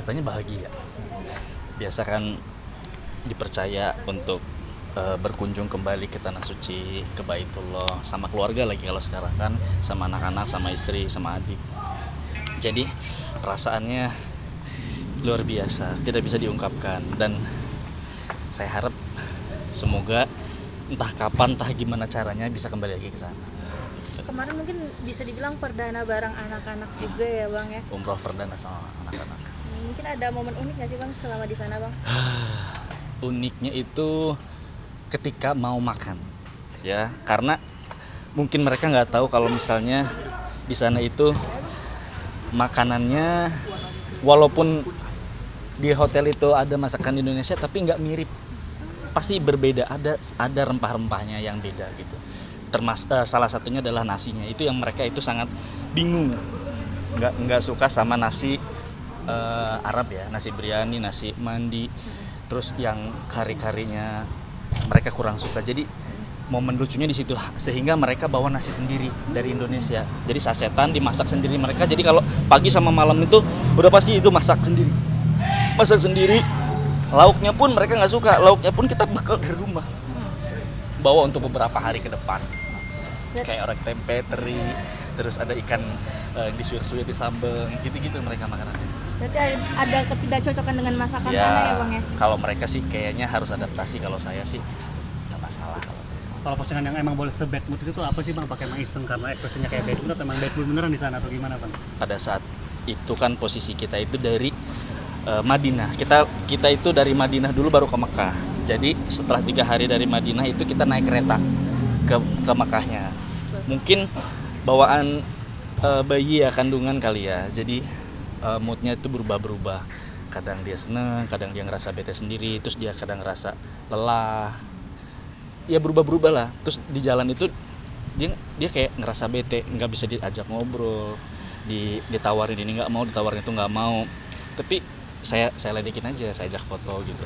ceritanya bahagia. Biasa kan dipercaya untuk berkunjung kembali ke tanah suci, ke Baitullah, sama keluarga lagi kalau sekarang kan, sama anak-anak, sama istri, sama adik. Jadi perasaannya luar biasa, tidak bisa diungkapkan, dan saya harap semoga entah kapan, entah gimana caranya bisa kembali lagi ke sana. Kemarin mungkin bisa dibilang perdana bareng anak-anak juga ya Bang ya. Umroh perdana sama anak-anak. Mungkin ada momen unik nggak sih Bang selama di sana Bang? Uniknya itu ketika mau makan, ya, karena mungkin mereka nggak tahu kalau misalnya di sana itu makanannya, walaupun di hotel itu ada masakan Indonesia tapi nggak mirip, pasti berbeda, ada rempah-rempahnya yang beda gitu. Salah satunya adalah nasinya, itu yang mereka itu sangat bingung, nggak suka sama nasi Arab ya, nasi biryani, nasi mandi, terus yang kari-karinya mereka kurang suka. Jadi momen lucunya di situ, sehingga mereka bawa nasi sendiri dari Indonesia. Jadi sasetan dimasak sendiri mereka. Jadi kalau pagi sama malam itu udah pasti itu masak sendiri. Lauknya pun mereka nggak suka, lauknya pun kita bekal dari rumah, bawa untuk beberapa hari ke depan. Kayak orek tempe teri, terus ada ikan disuir-suir di sambal, gitu-gitu mereka makanannya. Berarti ada ketidakcocokan dengan masakan Ya, sana ya Bang ya? kalau mereka sih kayaknya harus adaptasi, kalau saya sih nggak masalah kalau saya. Kalau postingan yang emang boleh se-bad mood itu tuh apa sih Bang? Pakai emang iseng karena ekspresinya kayak bad mood atau emang bad mood beneran di sana atau gimana Bang? Pada saat itu kan posisi kita itu dari Madinah. Kita itu dari Madinah dulu baru ke Mekah. Jadi setelah 3 hari dari Madinah itu kita naik kereta ke Mekahnya. Mungkin bawaan bayi ya, kandungan kali ya. Jadi moodnya itu berubah-berubah. Kadang dia seneng, kadang dia ngerasa bete sendiri, terus dia kadang ngerasa lelah. Ya berubah-berubah lah. Terus di jalan itu dia kayak ngerasa bete, nggak bisa diajak ngobrol, ditawarin ini nggak mau, ditawarin itu nggak mau. Tapi saya ledekin aja, saya ajak foto gitu.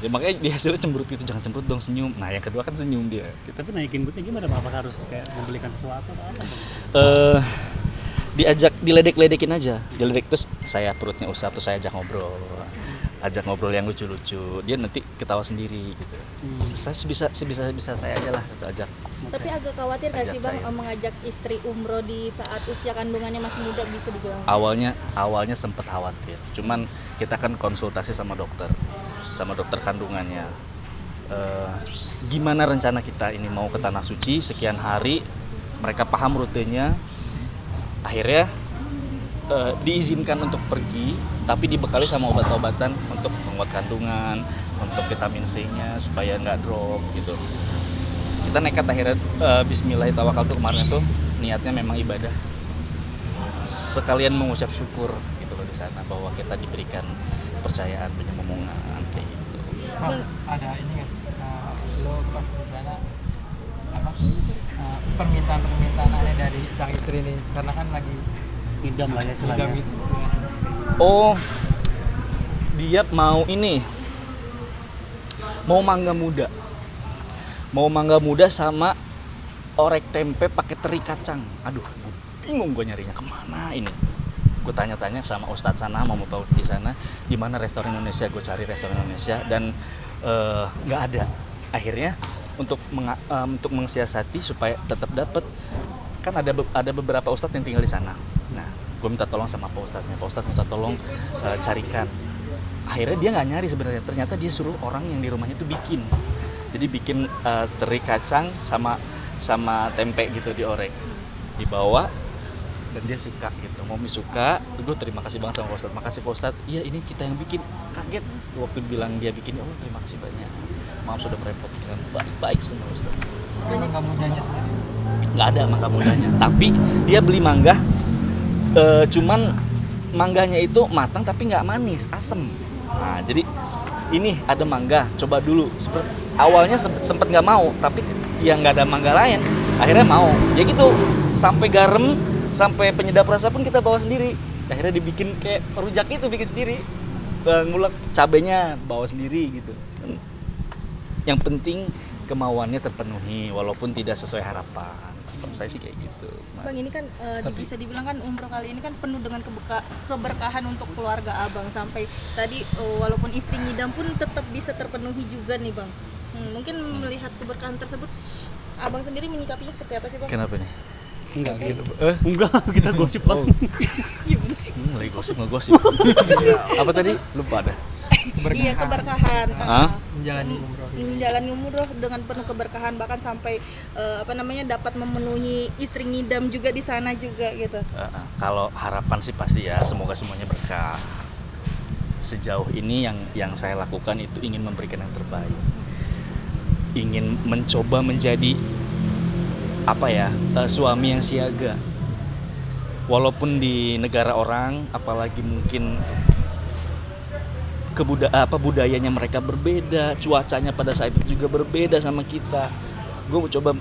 Ya, makanya di hasilnya cemberut gitu, jangan cemberut dong, senyum. Nah yang kedua kan senyum dia. Tapi naikin moodnya gimana Bang? Apa harus kayak membelikan sesuatu atau apa Bang? Diajak, diledek-ledekin aja, diledek, terus saya perutnya usap, terus saya ajak ngobrol yang lucu-lucu, dia nanti ketawa sendiri gitu. Saya sebisa saya aja lah itu ajak. Tapi agak khawatir nggak sih Bang Saya. mengajak istri umroh di saat usia kandungannya masih muda, bisa dibilang? Awalnya sempet khawatir, cuman kita kan konsultasi sama dokter kandungannya. Gimana rencana kita ini mau ke tanah suci sekian hari, mereka paham rutenya. Akhirnya diizinkan untuk pergi, tapi dibekali sama obat-obatan untuk penguat kandungan, untuk vitamin C-nya supaya nggak drop gitu. Kita nekat akhirnya, bismillahirrahmanirrahim, kemarin tuh niatnya memang ibadah, sekalian mengucap syukur gitu loh di sana, bahwa kita diberikan kepercayaan, punya momongan kayak gitu. Ada ini nggak sih, lo pas di sana apa permintaan aneh dari sang istri nih, karena kan lagi Idam lah ya istilahnya. idam itu Oh, dia mau ini, mau mangga muda sama orek tempe pakai teri kacang. Aduh, gue bingung gue nyarinya kemana ini. Gue tanya-tanya sama ustadz sana, mau tahu di sana di mana restoran Indonesia. Gue cari restoran Indonesia dan nggak ada. Akhirnya untuk mensiasati supaya tetap dapat, kan ada beberapa ustadz yang tinggal di sana. Nah, gue minta tolong sama Pak Ustadz minta tolong carikan. Akhirnya dia nggak nyari sebenarnya, ternyata dia suruh orang yang di rumahnya tuh bikin. Jadi bikin teri kacang sama tempe gitu diorek, dibawa, dan dia suka gitu. Mami suka, gue terima kasih banget sama Pak Ustadz. Makasih Pak Ustadz. Iya, ini kita yang bikin. Kaget waktu bilang dia bikin. Ya Allah, terima kasih banyak. Maaf sudah merepotkan. Baik-baik sama Ustadz. mangga mudanya Nggak ada mangga mudanya, tapi dia beli mangga, cuman mangganya itu matang tapi nggak manis, asem. Nah, jadi ini ada mangga, coba dulu. Awalnya sempet nggak mau, tapi ya nggak ada mangga lain, akhirnya mau. Ya gitu, sampai garam, sampai penyedap rasa pun kita bawa sendiri. Akhirnya dibikin kayak rujak itu, bikin sendiri. Ngulek cabenya bawa sendiri gitu. Yang penting kemauannya terpenuhi walaupun tidak sesuai harapan. Kalau saya sih kayak gitu. Bang, ini kan bisa dibilang kan umroh kali ini kan penuh dengan keberkahan untuk keluarga abang, sampai tadi walaupun istri ngidam pun tetap bisa terpenuhi juga nih bang. Mungkin melihat keberkahan tersebut, abang sendiri menyikapinya seperti apa sih bang? Kenapa nih? Enggak gitu. Enggak, kita gosip bang. Gimana sih? Lagi gosip ngegosip. Apa tadi? Lupa ada. Iya, keberkahan. Menjalani umroh. Menjalani umroh dengan penuh keberkahan, bahkan sampai dapat memenuhi istri ngidam juga di sana juga gitu. Kalau harapan sih pasti ya, semoga semuanya berkah. Sejauh ini yang saya lakukan itu ingin memberikan yang terbaik, ingin mencoba menjadi suami yang siaga. Walaupun di negara orang, apalagi mungkin budayanya mereka berbeda, cuacanya pada saat itu juga berbeda sama kita. Gue mau coba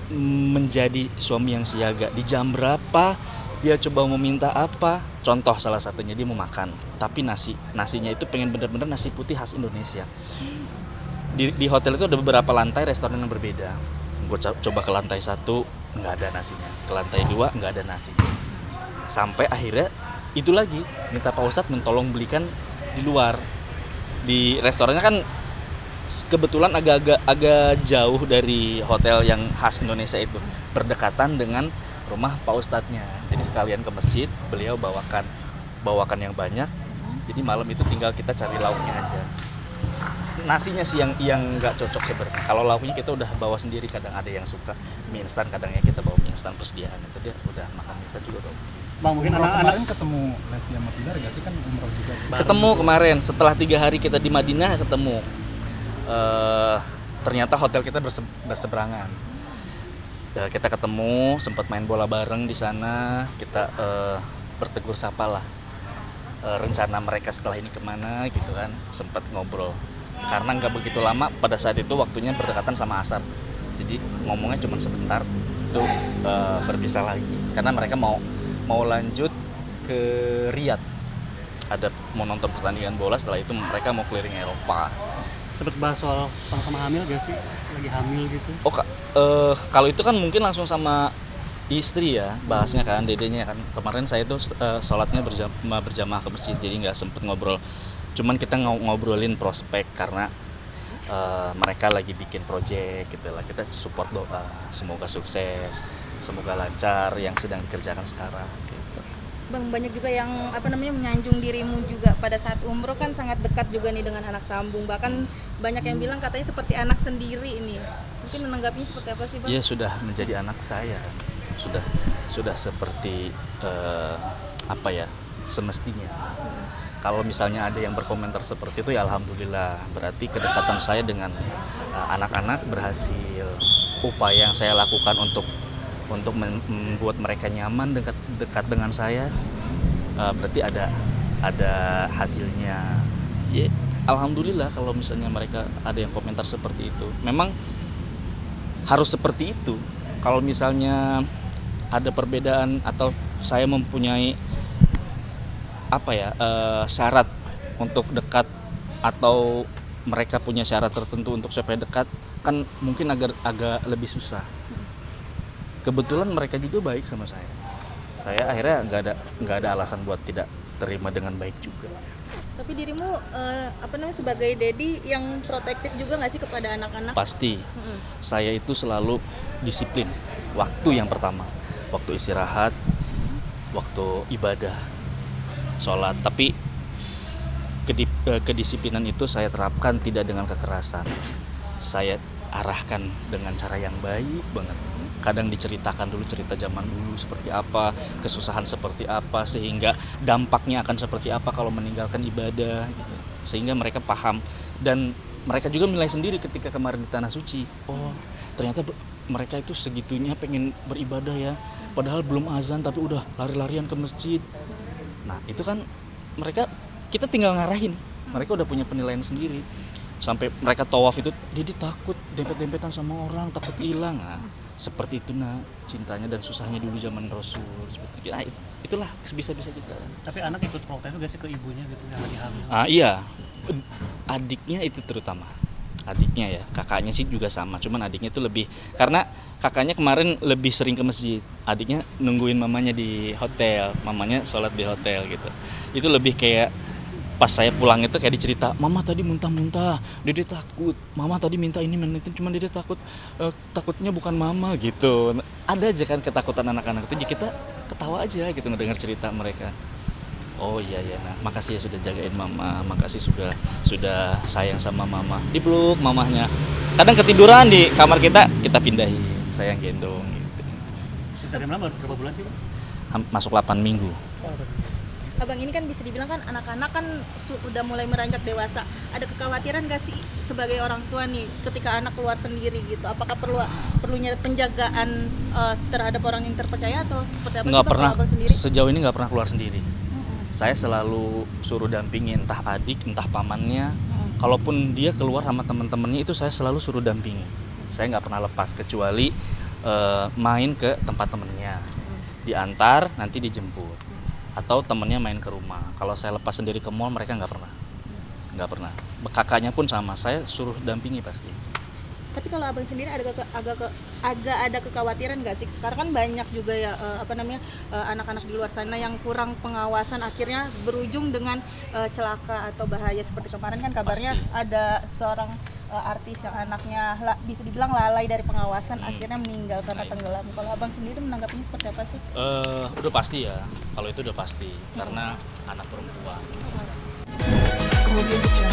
menjadi suami yang siaga. Di jam berapa dia coba mau minta apa? Contoh salah satunya dia mau makan, tapi nasinya itu pengen bener-bener nasi putih khas Indonesia. Di hotel itu ada beberapa lantai restoran yang berbeda. Gue coba ke lantai 1 nggak ada nasinya, ke lantai 2 nggak ada nasi. Sampai akhirnya itu lagi minta Pak Ustadz mentolong belikan di luar. Di restorannya kan kebetulan agak jauh dari hotel yang khas Indonesia itu, berdekatan dengan rumah Pak Ustadznya. Jadi sekalian ke masjid, beliau bawakan yang banyak. Jadi malam itu tinggal kita cari lauknya aja. Nasinya sih yang nggak cocok sebenarnya. Kalau lauknya kita udah bawa sendiri, kadang ada yang suka mie instan, kadangnya kita bawa mie instan persediaan. Itu dia udah makan mie instan juga dong. Bang, mungkin Umroh anak-anak kemarin ketemu Lesti sama Bilar gak sih, kan umroh juga? Ketemu kemarin setelah 3 hari kita di Madinah ketemu. Ternyata hotel kita berseberangan. Kita ketemu, sempat main bola bareng di sana. Kita bertegur sapa lah. Rencana mereka setelah ini kemana gitu kan, sempat ngobrol. Karena nggak begitu lama, pada saat itu waktunya berdekatan sama asar. Jadi ngomongnya cuma sebentar, itu berpisah lagi. Karena mereka mau lanjut ke Riyadh, ada mau nonton pertandingan bola, setelah itu mereka mau keliling Eropa. sempet bahas soal sama hamil gak sih? Lagi hamil gitu. Kalau itu kan mungkin langsung sama istri ya bahasnya kan, dedenya kan. Kemarin saya tuh sholatnya berjamaah ke masjid, jadi nggak sempet ngobrol. Cuman kita ngobrolin prospek karena mereka lagi bikin project gitu lah. Kita support, doa semoga sukses, semoga lancar yang sedang dikerjakan sekarang gitu. Bang, banyak juga yang menyanjung dirimu juga pada saat umroh, kan sangat dekat juga nih dengan anak sambung, bahkan banyak yang bilang katanya seperti anak sendiri ini. Mungkin menanggapinya seperti apa sih bang? Ya sudah menjadi anak saya, sudah seperti semestinya. Kalau misalnya ada yang berkomentar seperti itu ya alhamdulillah, berarti kedekatan saya dengan anak-anak berhasil. Upaya yang saya lakukan untuk membuat mereka nyaman dekat dengan saya, berarti ada hasilnya. Ya, alhamdulillah kalau misalnya mereka ada yang komentar seperti itu. Memang harus seperti itu. Kalau misalnya ada perbedaan atau saya mempunyai syarat untuk dekat, atau mereka punya syarat tertentu untuk supaya dekat, kan mungkin agak lebih susah. Kebetulan mereka juga baik sama saya. Saya akhirnya nggak ada alasan buat tidak terima dengan baik juga. Tapi dirimu sebagai daddy yang protektif juga nggak sih kepada anak-anak? Pasti. Saya itu selalu disiplin. Waktu yang pertama, waktu istirahat, waktu ibadah, sholat. Tapi kedisiplinan itu saya terapkan tidak dengan kekerasan. Saya arahkan dengan cara yang baik banget. Kadang diceritakan dulu cerita zaman dulu seperti apa, kesusahan seperti apa, sehingga dampaknya akan seperti apa kalau meninggalkan ibadah gitu. Sehingga mereka paham, dan mereka juga menilai sendiri ketika kemarin di Tanah Suci. Oh, ternyata mereka itu segitunya pengen beribadah ya, padahal belum azan tapi udah lari-larian ke masjid. Nah, itu kan kita tinggal ngarahin. Mereka udah punya penilaian sendiri. Sampai mereka tawaf itu, dia takut dempet-dempetan sama orang, takut hilang. Nah, seperti itu cintanya dan susahnya dulu zaman Rasul seperti itu. Nah, itulah bisa-bisa kita. Tapi anak ikut protes juga sih ke ibunya gitu yang lagi hamil. Iya, adiknya itu terutama. adiknya ya, kakaknya sih juga sama, cuman adiknya itu lebih, karena kakaknya kemarin lebih sering ke masjid, adiknya nungguin mamanya di hotel, mamanya sholat di hotel gitu. Itu lebih kayak pas saya pulang itu kayak dicerita, mama tadi muntah-muntah, dede takut, mama tadi minta ini itu, cuman dede takut, takutnya bukan mama gitu. Ada aja kan ketakutan anak-anak itu, jadi kita ketawa aja gitu ngedengar cerita mereka. Oh iya ya, nah makasih ya sudah jagain mama, makasih sudah sayang sama mama. Dipeluk mamahnya. Kadang ketiduran di kamar kita pindahin, sayang gendong gitu. Terus ada berapa bulan sih, Bang? Masuk 8 minggu. Abang ini kan bisa dibilang kan anak-anak kan udah mulai meranjak dewasa. Ada kekhawatiran gak sih sebagai orang tua nih ketika anak keluar sendiri gitu? Apakah perlunya penjagaan terhadap orang yang terpercaya atau seperti apa? Nggak sih, Bang, pernah, kalau abang sendiri? sejauh ini nggak pernah keluar sendiri. Saya selalu suruh dampingin entah adik, entah pamannya. Kalaupun dia keluar sama teman-temannya itu saya selalu suruh dampingi. Saya nggak pernah lepas kecuali main ke tempat temennya, diantar nanti dijemput, atau temennya main ke rumah. Kalau saya lepas sendiri ke mall mereka nggak pernah. Kakaknya pun sama, saya suruh dampingi pasti. Tapi kalau abang sendiri agak ada kekhawatiran nggak sih? Sekarang kan banyak juga ya anak-anak di luar sana yang kurang pengawasan akhirnya berujung dengan celaka atau bahaya seperti kemarin kan kabarnya Pasti. ada seorang artis yang anaknya bisa dibilang lalai dari pengawasan akhirnya meninggal karena tenggelam. Kalau abang sendiri menanggapinya seperti apa sih? Udah pasti ya, kalau itu udah pasti karena anak perempuan. Kemudian